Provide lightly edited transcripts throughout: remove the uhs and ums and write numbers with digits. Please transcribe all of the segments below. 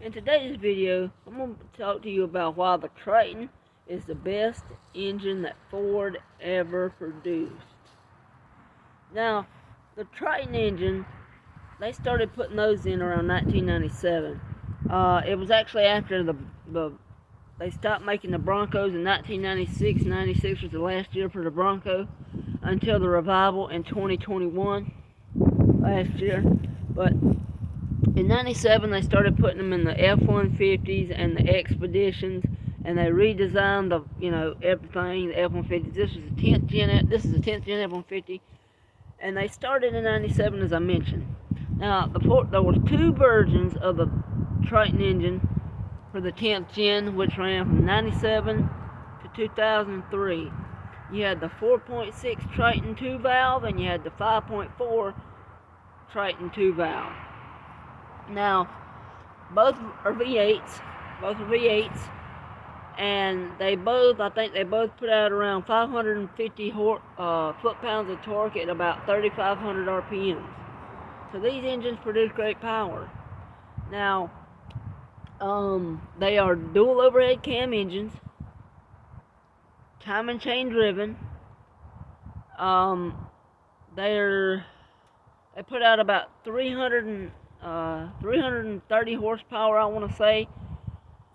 In today's video, I'm going to talk to you about why the Triton is the best engine that Ford ever produced. Now, the Triton engine, they started putting those in around 1997. It was actually after they stopped making the Broncos in 1996. 96 was the last year for the Bronco until the revival in 2021, last year. But in 97, they started putting them in the F-150s and the Expeditions, and they redesigned everything, the F-150s. This is a 10th gen F-150, and they started in 97, as I mentioned. Now, there was two versions of the Triton engine for the 10th gen, which ran from 97 to 2003. You had the 4.6 Triton 2 valve, and you had the 5.4 Triton 2 valve. Now, both are V8s, and I think they both put out around 550 foot-pounds of torque at about 3,500 RPMs. So these engines produce great power. Now, they are dual overhead cam engines, time and chain driven. They put out about 330 horsepower, I want to say,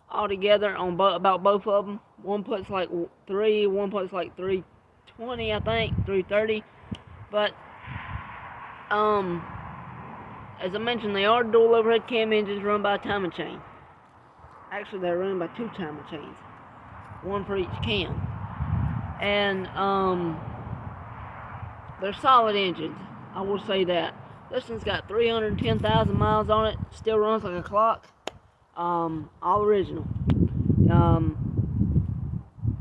altogether on about both of them. One puts like 3, one puts like 320, I think, 330. But as I mentioned, they are dual overhead cam engines run by a time and chain. Actually, they're run by two time and chains, one for each cam. And they're solid engines, I will say that. This one's got 310,000 miles on it, still runs like a clock. All original.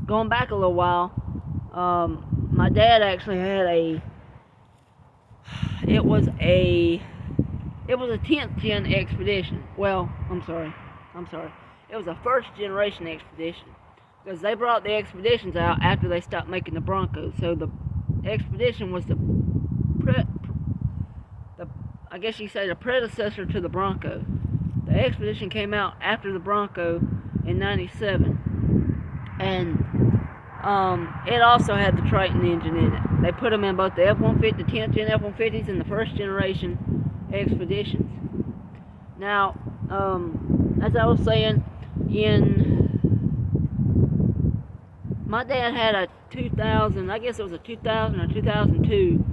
Going back a little while, my dad actually had it was a 10th gen Expedition. Well, I'm sorry. It was a first generation Expedition, because they brought the Expeditions out after they stopped making the Broncos. So the Expedition was the predecessor to the Bronco. The Expedition came out after the Bronco in 97. And it also had the Triton engine in it. They put them in both the F-150, the 10th gen F-150s, and the first generation Expeditions. Now, as I was saying, my dad had a 2000, I guess it was a 2000 or 2002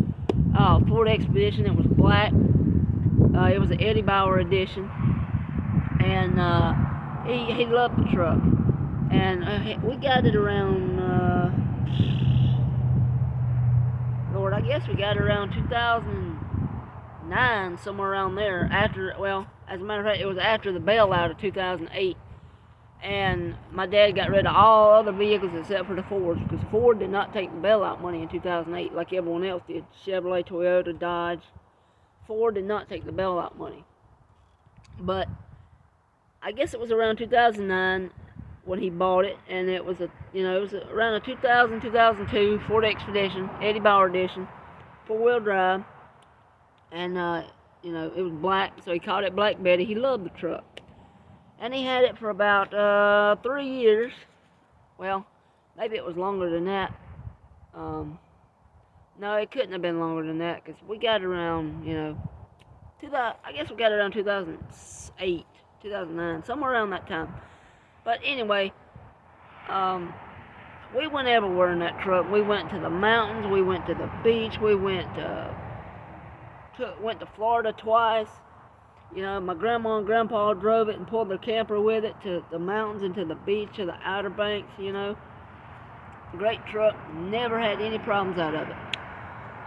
Ford Expedition. It was black. It was an Eddie Bauer edition, and he loved the truck. And we got it around, I guess we got it around 2009, somewhere around there. As a matter of fact, it was after the bailout of 2008. And my dad got rid of all other vehicles except for the Fords, because Ford did not take the bailout money in 2008 like everyone else did. Chevrolet, Toyota, Dodge. Ford did not take the bailout money. But I guess it was around 2009 when he bought it, and it was around a 2000, 2002 Ford Expedition, Eddie Bauer edition, 4-wheel drive, and it was black, so he called it Black Betty. He loved the truck, and he had it for about 3 years. Well, maybe it was longer than that. No, it couldn't have been longer than that, because we got around, I guess we got around 2008, 2009, somewhere around that time. But anyway, we went everywhere in that truck. We went to the mountains, we went to the beach, we went to Florida twice. My grandma and grandpa drove it and pulled their camper with it to the mountains and to the beach, to the Outer Banks, Great truck, never had any problems out of it.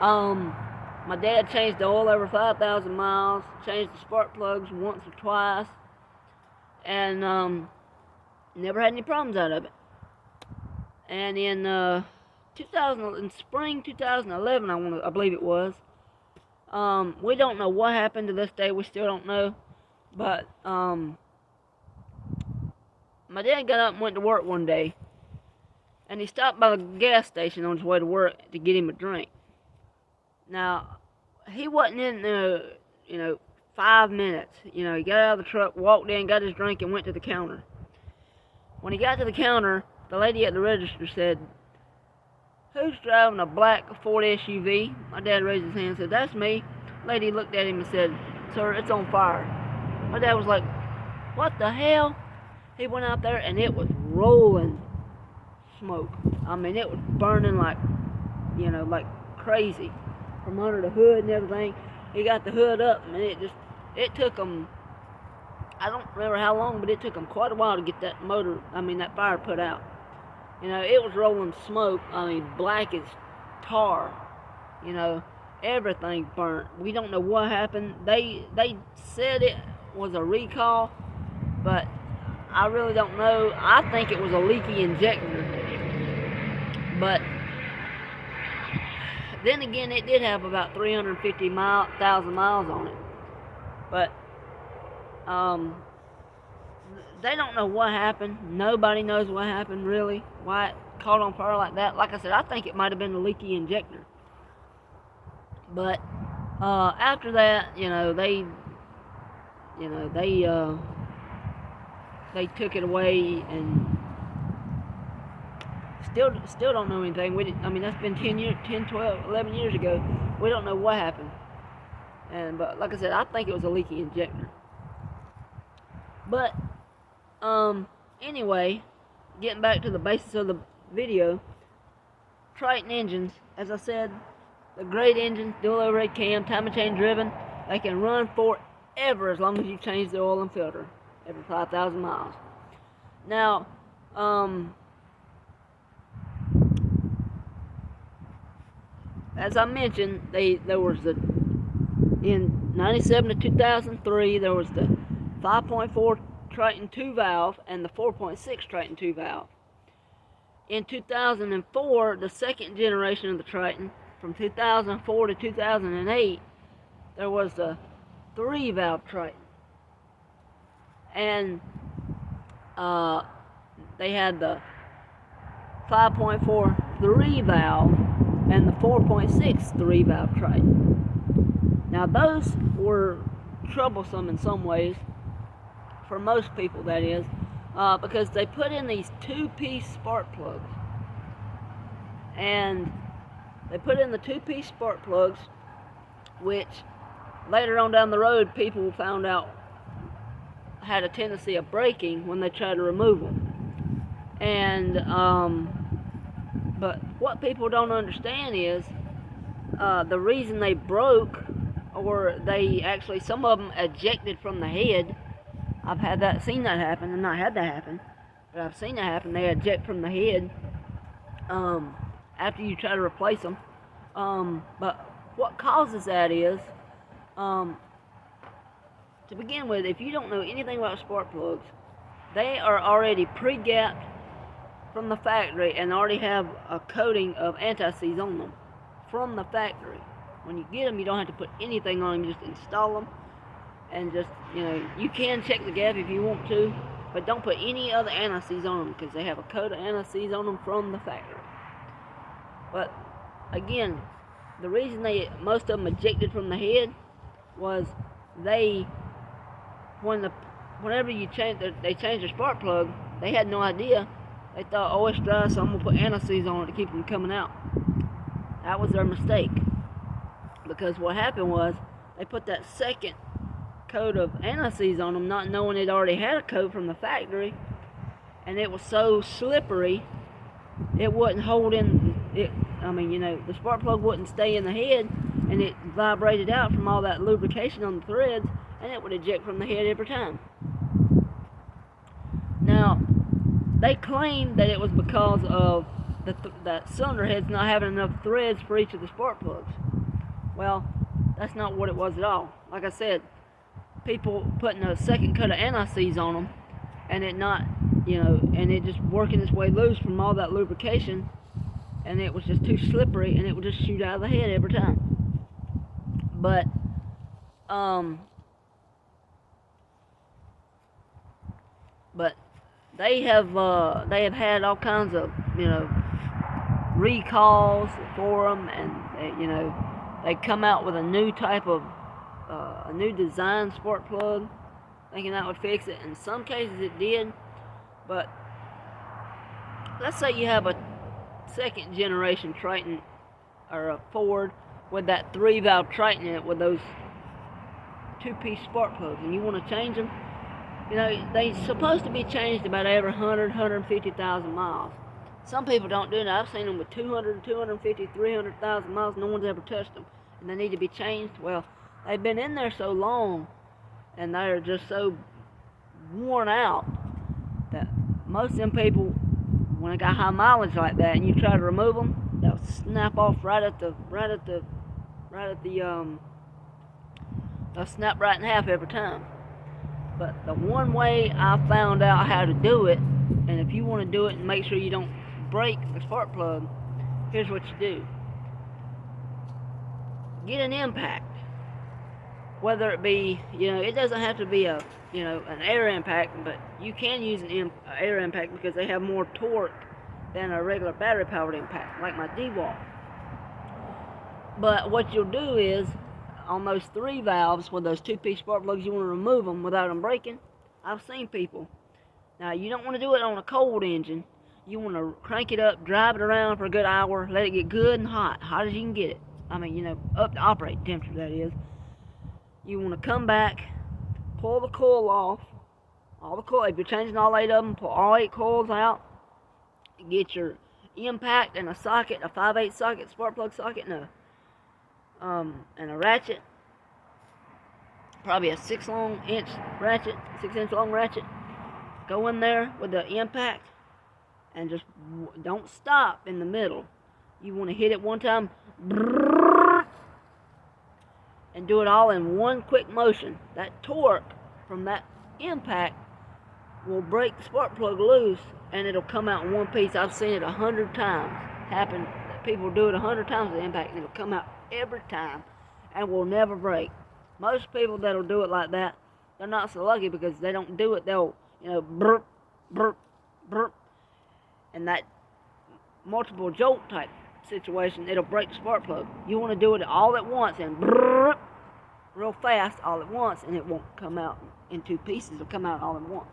My dad changed the oil over 5,000 miles, changed the spark plugs once or twice, and never had any problems out of it. And in spring 2011, I believe it was, we don't know what happened to this day. We still don't know. But my dad got up and went to work one day, and he stopped by the gas station on his way to work to get him a drink. Now, he wasn't in there, 5 minutes. You know, he got out of the truck, walked in, got his drink, and went to the counter. When he got to the counter, the lady at the register said, "Who's driving a black Ford SUV?" My dad raised his hand and said, "That's me." The lady looked at him and said, "Sir, it's on fire." My dad was like, "What the hell?" He went out there and it was rolling smoke. I mean, it was burning like, you know, like crazy from under the hood and everything. He got the hood up and it took him, I don't remember how long, but it took him quite a while to get that that fire put out. You know, it was rolling smoke, black as tar. You know, everything burnt. We don't know what happened. They said it was a recall, but I really don't know. I think it was a leaky injector. But then again, it did have about 350,000 miles on it. But they don't know what happened. Nobody knows what happened, really. Why it caught on fire like that. Like I said, I think it might have been a leaky injector. But after that, they took it away and still don't know anything. That's been 10, 12, 11 years ago. We don't know what happened. But like I said, I think it was a leaky injector. But anyway, getting back to the basis of the video, Triton engines, as I said, the great engines, dual overhead cam, time and chain driven, they can run forever as long as you change the oil and filter every 5,000 miles. Now, as I mentioned, in 97 to 2003, there was the 5.4 Triton 2 valve and the 4.6 Triton 2 valve. In 2004, the second generation of the Triton, from 2004 to 2008, there was the 3 valve Triton. And they had the 5.4 3 valve and the 4.6 3 valve Triton. Now those were troublesome in some ways, for most people that is, because they put in these 2-piece spark plugs. And they put in the 2-piece spark plugs, which later on down the road people found out had a tendency of breaking when they tried to remove them. And but what people don't understand is the reason they broke, or some of them ejected from the head. I've seen that happen, and not had that happen, but I've seen that happen. They eject from the head after you try to replace them. But what causes that is, to begin with, if you don't know anything about spark plugs, they are already pre-gapped from the factory and already have a coating of anti-seize on them from the factory. When you get them, you don't have to put anything on them. You just install them, and just, you can check the gap if you want to, but don't put any other anti-seize on them, because they have a coat of anti-seize on them from the factory. But again, the reason most of them ejected from the head was whenever they changed the spark plug, they had no idea. They thought, oh, it's dry, so I'm going to put anti-seize on it to keep them coming out. That was their mistake. Because what happened was, they put that second coat of anti-seize on them, not knowing it already had a coat from the factory, and it was so slippery, it wouldn't hold in it. The spark plug wouldn't stay in the head, and it vibrated out from all that lubrication on the threads, and it would eject from the head every time. Now, they claimed that it was because of that cylinder head's not having enough threads for each of the spark plugs. Well, that's not what it was at all. Like I said, people putting a second coat of anti-seize on them, and it not, and it just working its way loose from all that lubrication, and it was just too slippery, and it would just shoot out of the head every time. But they have had all kinds of recalls for them, and they come out with a new type of a new design spark plug, thinking that would fix it. In some cases it did, but let's say you have a second generation Triton or a Ford with that 3-valve Triton in it with those 2-piece spark plugs, and you want to change them. You know, they're supposed to be changed about every 150,000 miles. Some people don't do that. I've seen them with 200, 250, 300,000 miles. No one's ever touched them, and they need to be changed. Well, they've been in there so long, and they're just so worn out that most of them people, when they got high mileage like that, and you try to remove them, they'll snap off they'll snap right in half every time. But the one way I found out how to do it, and if you want to do it and make sure you don't break the spark plug, here's what you do. Get an impact. Whether it be, it doesn't have to be an air impact, but you can use an air impact because they have more torque than a regular battery powered impact, like my DeWalt. But what you'll do is, on those 3 valves with those 2-piece spark plugs, you want to remove them without them breaking. I've seen people. Now, you don't want to do it on a cold engine. You want to crank it up, drive it around for a good hour, let it get good and hot as you can get it. I mean, up to operating temperature, that is. You want to come back, pull the coil off, if you're changing all 8 of them, pull all 8 coils out, get your impact and a socket, a 5/8 socket, spark plug socket, and a ratchet, probably a 6-inch long ratchet. Go in there with the impact and just don't stop in the middle. You want to hit it one time and do it all in one quick motion. That torque from that impact will break the spark plug loose, and it'll come out in one piece. I've seen it 100 times happen. People do it 100 times with the impact, and it'll come out every time and will never break. Most people that'll do it like that, they're not so lucky because they don't do it. They'll, burp, burp, burp, and that multiple jolt type situation, it'll break the spark plug. You want to do it all at once and burp, real fast all at once, and it won't come out in 2 pieces. It'll come out all at once.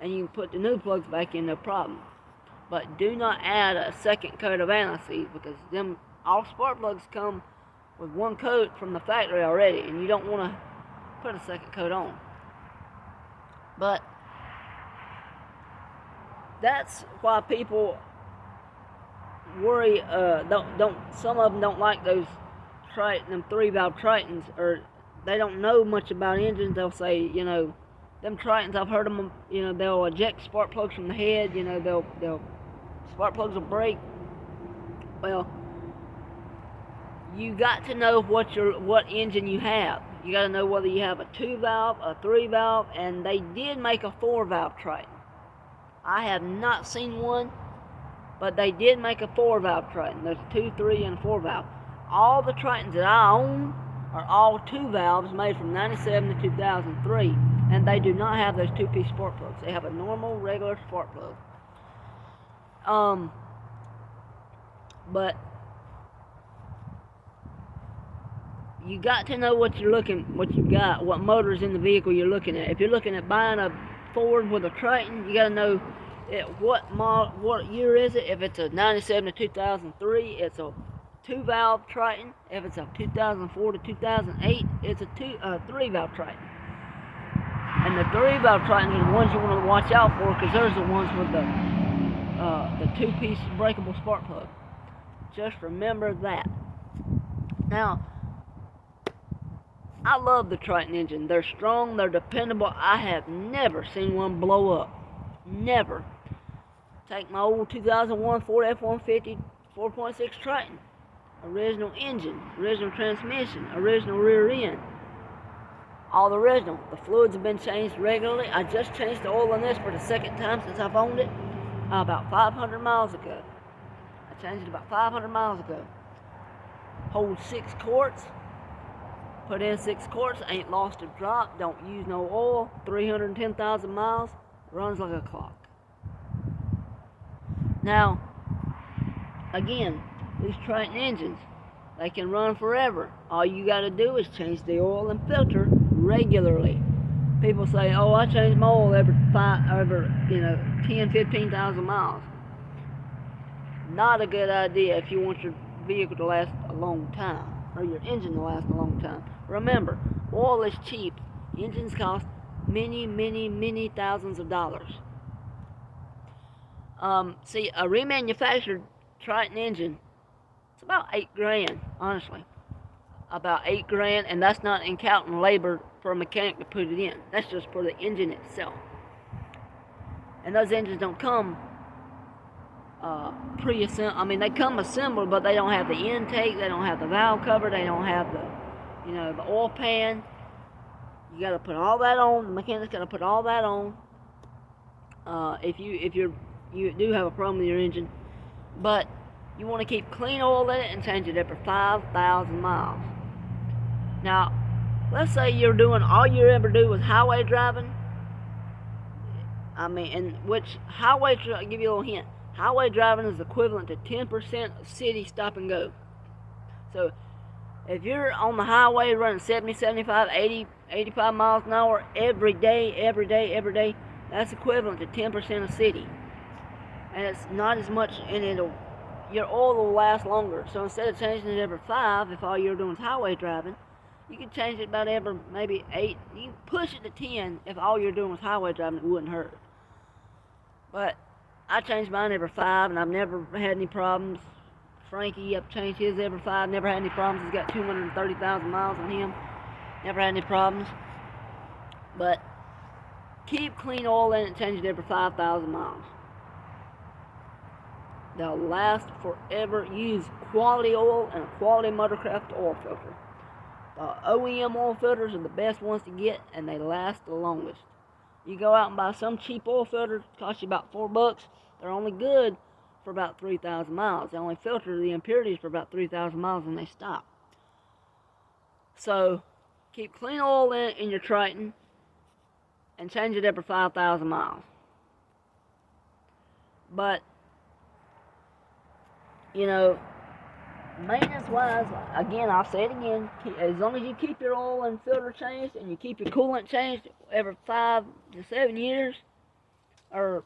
And you can put the new plugs back in, no problem. But do not add a second coat of anti-seize, because all spark plugs come with 1 coat from the factory already, and you don't want to put a second coat on. But that's why people worry. Some of them don't like those them 3-valve Tritons, or they don't know much about engines. They'll say, them Tritons, I've heard them, they'll eject spark plugs from the head. They'll spark plugs will break. Well, you got to know what engine you have. You got to know whether you have a 2-valve, a 3-valve, and they did make a 4-valve Triton. I have not seen one, but they did make a 4-valve Triton. There's a 2, 3, and a 4-valve. All the Tritons that I own are all 2 valves made from 97 to 2003, and they do not have those 2-piece spark plugs. They have a normal, regular spark plug. But you got to know what you got, what motors in the vehicle you're looking at. If you're looking at buying a Ford with a Triton, you got to know what year is it. If it's a 97 to 2003, it's a 2-valve Triton. If it's a 2004 to 2008, it's a 3-valve Triton. And the 3-valve Tritons are the ones you want to watch out for, because those are the ones with the 2-piece breakable spark plug. Just remember that. Now, I love the Triton engine. They're strong, they're dependable. I have never seen one blow up. Never. Take my old 2001 Ford F-150 4.6 Triton. Original engine, original transmission, original rear end. All the original. The fluids have been changed regularly. I just changed the oil in this for the 2nd time since I've owned it, about 500 miles ago. I changed it about 500 miles ago. Holds 6 quarts. Put in 6 quarts, ain't lost a drop, don't use no oil, 310,000 miles, runs like a clock. Now, again, these Triton engines, They can run forever. All you got to do is change the oil and filter regularly. People say, "Oh, I change my oil every 10, 15,000 miles." Not a good idea if you want your vehicle to last a long time, or your engine to last a long time. Remember, oil is cheap. Engines cost many, many, many thousands of dollars. See, a remanufactured Triton engine, it's about $8,000, honestly. About $8,000, and that's not in counting labor for a mechanic to put it in. That's just for the engine itself. And those engines don't come pre-assembled. I mean, they come assembled, but they don't have the intake, they don't have the valve cover, they don't have the oil pan. You got to put all that on. The mechanic's got to put all that on. If you do have a problem with your engine, but you want to keep clean oil in it and change it every 5,000 miles. Now, let's say you're doing all you ever do was highway driving. I mean, I'll give you a little hint. Highway driving is equivalent to 10% of city stop and go. So, if you're on the highway running 70, 75, 80, 85 miles an hour every day, that's equivalent to 10% of city. And it's not as much, and your oil will last longer. So instead of changing it every 5, if all you're doing is highway driving, you can change it about every maybe 8. You can push it to 10 if all you're doing was highway driving. It wouldn't hurt. But I changed mine every 5, and I've never had any problems. Frankie, I've changed his every 5, never had any problems. He's got 230,000 miles on him. Never had any problems. But keep clean oil in it and change it every 5,000 miles. They'll last forever. Use quality oil and a quality Motorcraft oil filter. The OEM oil filters are the best ones to get, and they last the longest. You go out and buy some cheap oil filter, cost you about $4. They're only good for about 3,000 miles. They only filter the impurities for about 3,000 miles and they stop. So, keep clean oil in your Triton and change it every 5,000 miles. But, maintenance-wise, again, I'll say it again, as long as you keep your oil and filter changed and you keep your coolant changed every 5 to 7 years, or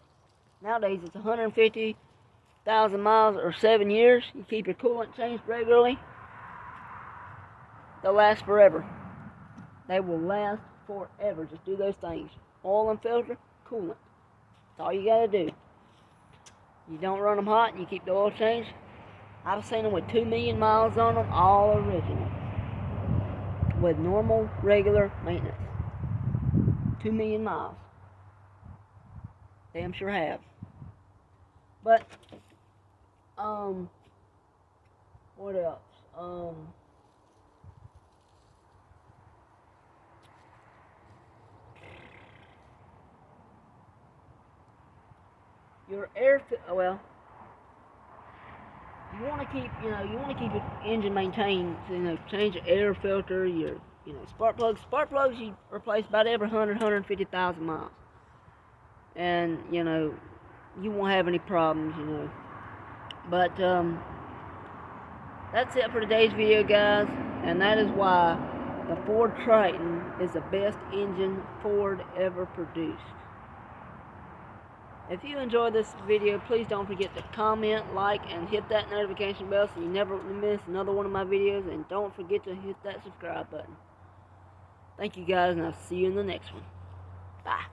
nowadays it's 150,000 miles or 7 years, you keep your coolant changed regularly, they'll last forever. They will last forever. Just do those things. Oil and filter, coolant. That's all you gotta do. You don't run them hot and you keep the oil changed. I've seen them with 2 million miles on them, all original. With normal, regular maintenance. 2 million miles. Damn sure have. But, what else? Your air, well, you want to keep your engine maintained. Change your air filter, your, spark plugs. Spark plugs you replace about every 150,000 miles, and you won't have any problems. But that's it for today's video, guys, and that is why the Ford Triton is the best engine Ford ever produced. If you enjoyed this video, please don't forget to comment, like, and hit that notification bell so you never miss another one of my videos. And don't forget to hit that subscribe button. Thank you guys, and I'll see you in the next one. Bye.